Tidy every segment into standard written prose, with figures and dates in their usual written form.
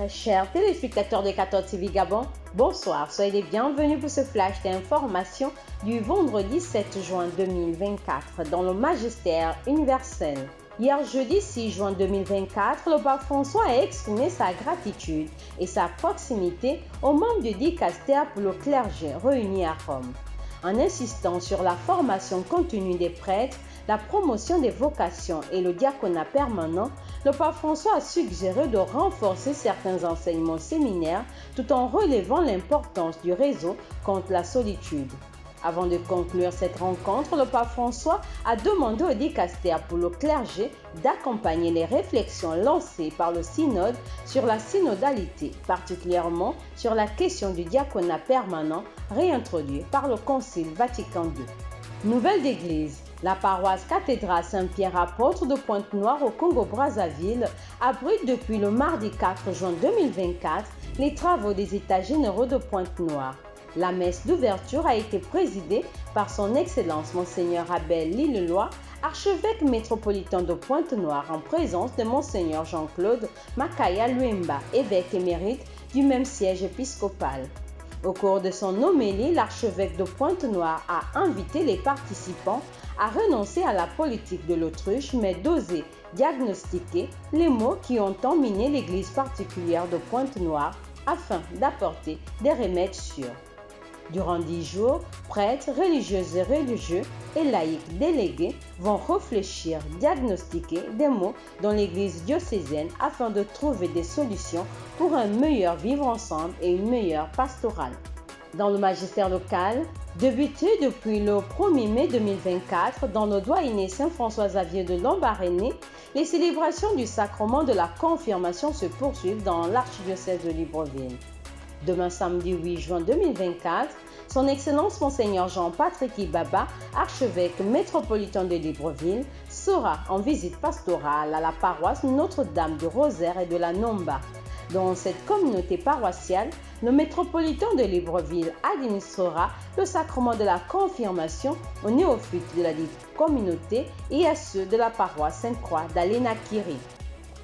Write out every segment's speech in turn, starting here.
chers téléspectateurs de 14 TV Gabon, bonsoir, soyez les bienvenus pour ce flash d'information du vendredi 7 juin 2024 dans le magistère universel. Hier jeudi 6 juin 2024, le pape François a exprimé sa gratitude et sa proximité aux membres du dicaster pour le clergé réunis à Rome. En insistant sur la formation continue des prêtres, la promotion des vocations et le diaconat permanent, le pape François a suggéré de renforcer certains enseignements séminaires tout en relevant l'importance du réseau contre la solitude. Avant de conclure cette rencontre, le pape François a demandé au dicaster pour le clergé d'accompagner les réflexions lancées par le synode sur la synodalité, particulièrement sur la question du diaconat permanent réintroduit par le Concile Vatican II. Nouvelle d'église. La paroisse cathédrale Saint-Pierre apôtre de Pointe-Noire au Congo-Brazzaville abrite depuis le mardi 4 juin 2024 les travaux des états généraux de Pointe-Noire. La messe d'ouverture a été présidée par son Excellence Monseigneur Abel Lillelois, archevêque métropolitain de Pointe-Noire, en présence de Monseigneur Jean-Claude Makaya Luemba, évêque émérite du même siège épiscopal. Au cours de son homélie, l'archevêque de Pointe-Noire a invité les participants à renoncer à la politique de l'autruche, mais d'oser diagnostiquer les maux qui ont emminé l'église particulière de Pointe-Noire afin d'apporter des remèdes sûrs. Durant 10 jours, prêtres, religieuses et religieux et laïcs délégués vont réfléchir, diagnostiquer des maux dans l'église diocésaine afin de trouver des solutions pour un meilleur vivre ensemble et une meilleure pastorale. Dans le magistère local, débuté depuis le 1er mai 2024 dans le doyenné Saint-François-Xavier de Lambaréné, les célébrations du sacrement de la confirmation se poursuivent dans l'archidiocèse de Libreville. Demain samedi 8 juin 2024, son Excellence Monseigneur Jean-Patrick Ibaba, archevêque métropolitain de Libreville, sera en visite pastorale à la paroisse Notre-Dame du Rosaire et de la Nomba. Dans cette communauté paroissiale, le métropolitain de Libreville administrera le sacrement de la confirmation aux néophytes de la communauté et à ceux de la paroisse Sainte-Croix d'Aléna-Kiri.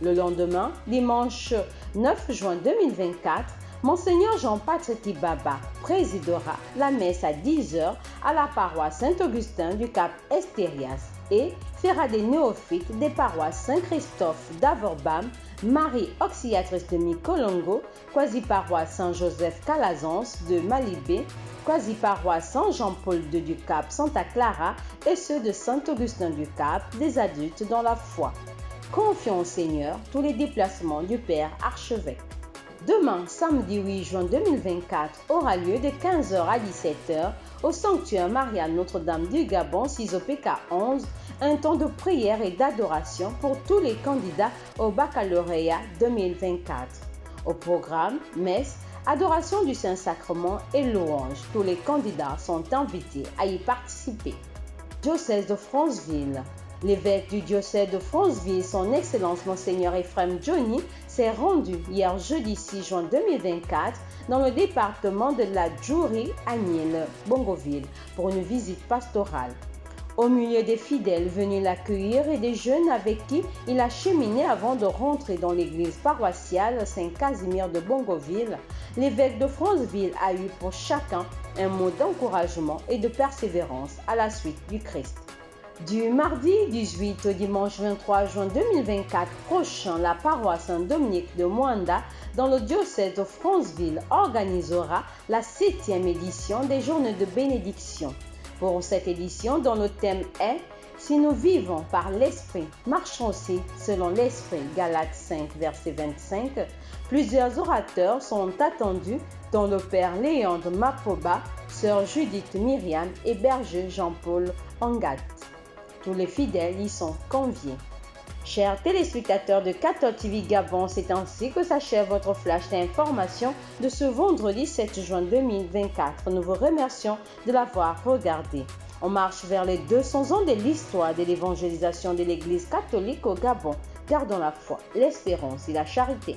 Le lendemain, dimanche 9 juin 2024, Monseigneur Jean-Patrick Ibaba présidera la messe à 10h à la paroisse Saint-Augustin du Cap Estérias et fera des néophytes des paroisses Saint-Christophe d'Avorbam, Marie Auxiliatrice de Mikolongo, quasi-paroisse Saint-Joseph Calazans de Malibé, quasi-paroisse Saint-Jean-Paul II du Cap Santa Clara et ceux de Saint-Augustin du Cap, des adultes dans la foi. Confions au Seigneur tous les déplacements du Père Archevêque. Demain, samedi 8 juin 2024, aura lieu de 15h à 17h au sanctuaire Marianne Notre-Dame du Gabon, 6OPK 11, un temps de prière et d'adoration pour tous les candidats au baccalauréat 2024. Au programme, messe, adoration du Saint-Sacrement et louange. Tous les candidats sont invités à y participer. Diocèse de Franceville. L'évêque du diocèse de Franceville, son Excellence Monseigneur Ephraim Johnny, s'est rendu hier jeudi 6 juin 2024 dans le département de la Djouri à Niel-Bongoville pour une visite pastorale. Au milieu des fidèles venus l'accueillir et des jeunes avec qui il a cheminé avant de rentrer dans l'église paroissiale Saint-Casimir de Bongoville, l'évêque de Franceville a eu pour chacun un mot d'encouragement et de persévérance à la suite du Christ. Du mardi 18 au dimanche 23 juin 2024 prochain, la paroisse Saint-Dominique de Moanda dans le diocèse de Franceville organisera la 7e édition des Journées de bénédiction. Pour cette édition, dont le thème est « Si nous vivons par l'Esprit, marchons aussi selon l'Esprit » Galates 5, verset 25, plusieurs orateurs sont attendus dont le père Léandre Mapoba, sœur Judith Myriam et berger Jean-Paul Angat. Tous les fidèles y sont conviés. Chers téléspectateurs de 14 TV Gabon, c'est ainsi que s'achève votre flash d'information de ce vendredi 7 juin 2024. Nous vous remercions de l'avoir regardé. On marche vers les 200 ans de l'histoire de l'évangélisation de l'Église catholique au Gabon. Gardons la foi, l'espérance et la charité.